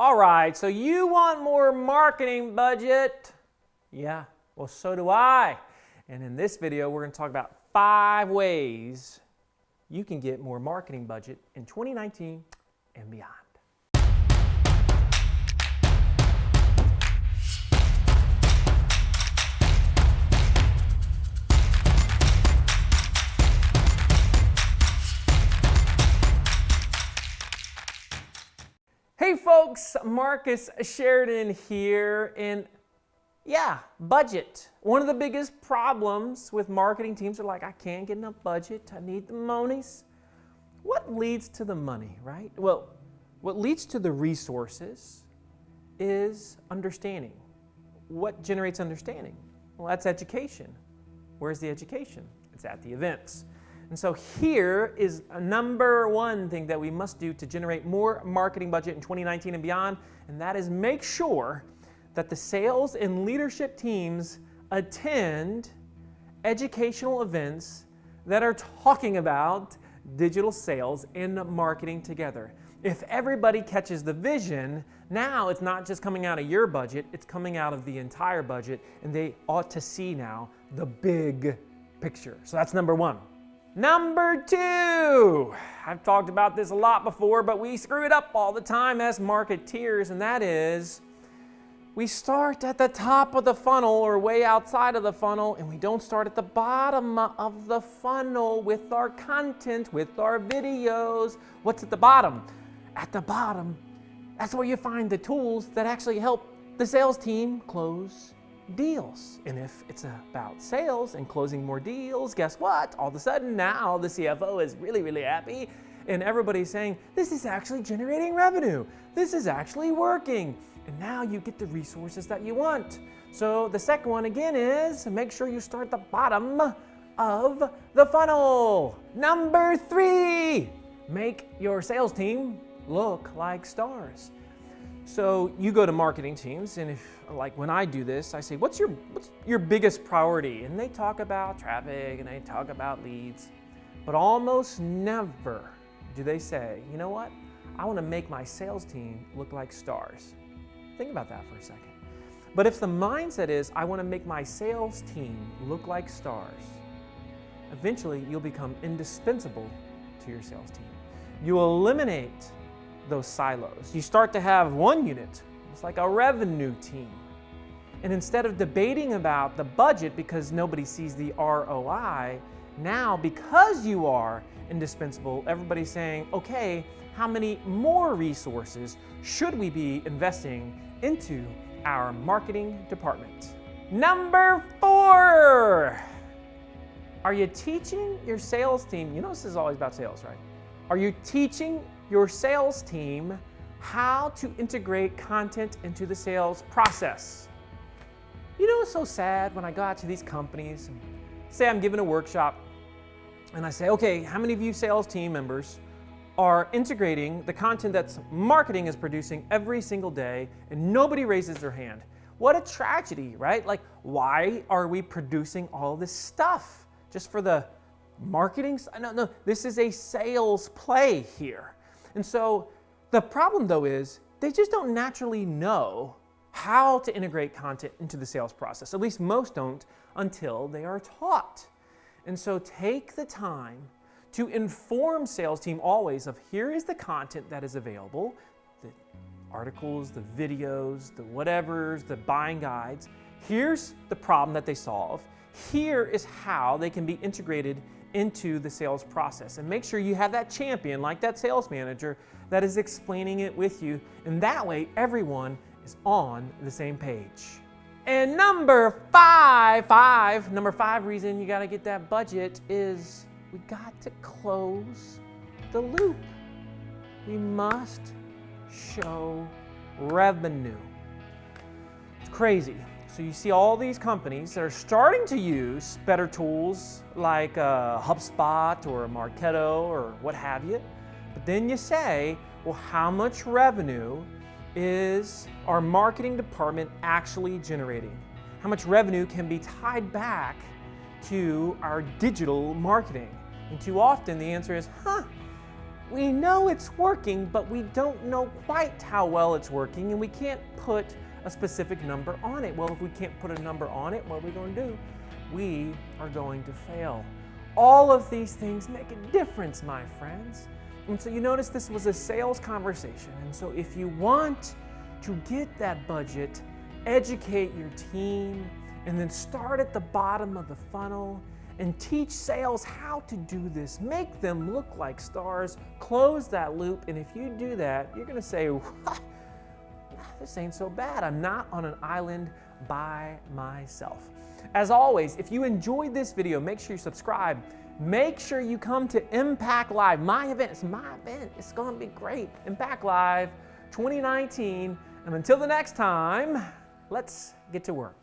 All right, so you want more marketing budget? Yeah, well, so do I. And in this video, we're going to talk about 5 ways you can get more marketing budget in 2019 and beyond. Hey folks, Marcus Sheridan here, and yeah, budget. One of the biggest problems with marketing teams are like, I can't get enough budget, I need the monies. What leads to the money, right? Well, what leads to the resources is understanding. What generates understanding? Well, that's education. Where's the education? It's at the events. And so here is a number one thing that we must do to generate more marketing budget in 2019 and beyond, and that is make sure that the sales and leadership teams attend educational events that are talking about digital sales and marketing together. If everybody catches the vision, now it's not just coming out of your budget, it's coming out of the entire budget, and they ought to see now the big picture. So that's number one. Number 2, I've talked about this a lot before, but we screw it up all the time as marketeers, and that is we start at the top of the funnel or way outside of the funnel, and we don't start at the bottom of the funnel with our content, with our videos. What's at the bottom? At the bottom, that's where you find the tools that actually help the sales team close deals. And if it's about sales and closing more deals, guess what? All of a sudden now the CFO is really happy, and everybody's saying, this is actually generating revenue. This is actually working. And now you get the resources that you want. So the second one again is make sure you start at the bottom of the funnel. Number 3, make your sales team look like stars. So you go to marketing teams, and if, like when I do this, I say, what's your biggest priority? And they talk about traffic and they talk about leads, but almost never do they say, you know what? I want to make my sales team look like stars. Think about that for a second. But if the mindset is, I want to make my sales team look like stars, eventually you'll become indispensable to your sales team. You eliminate those silos. You start to have one unit. It's like a revenue team. And instead of debating about the budget because nobody sees the ROI, now because you are indispensable, everybody's saying, okay, how many more resources should we be investing into our marketing department? Number 4, are you teaching your sales team? You know this is always about sales, right? Are you teaching your sales team how to integrate content into the sales process? You know, it's so sad when I go out to these companies and say I'm giving a workshop and I say, okay, how many of you sales team members are integrating the content that's marketing is producing every single day, and nobody raises their hand? What a tragedy, right? Like, why are we producing all this stuff? Just for the marketing? No, this is a sales play here. And so the problem though is they just don't naturally know how to integrate content into the sales process. At least most don't until they are taught. And so take the time to inform sales team always of here is the content that is available, the articles, the videos, the whatevers, the buying guides. Here's the problem that they solve. Here is how they can be integrated into the sales process, and make sure you have that champion like that sales manager that is explaining it with you, and that way everyone is on the same page. And number 5 reason you got to get that budget is we got to close the loop. We must show revenue. It's crazy. So you see all these companies that are starting to use better tools like HubSpot or Marketo or what have you. But then you say, well, how much revenue is our marketing department actually generating? How much revenue can be tied back to our digital marketing? And too often the answer is, We know it's working, but we don't know quite how well it's working, and we can't put a specific number on it. Well, if we can't put a number on it, what are we going to do? We are going to fail. All of these things make a difference, my friends. And so you notice this was a sales conversation. And so if you want to get that budget, educate your team, and then start at the bottom of the funnel and teach sales how to do this. Make them look like stars, close that loop, and if you do that, you're going to say, what? This ain't so bad. I'm not on an island by myself. As always, if you enjoyed this video, make sure you subscribe. Make sure you come to Impact Live, my event. It's my event. It's going to be great. Impact Live 2019. And until the next time, let's get to work.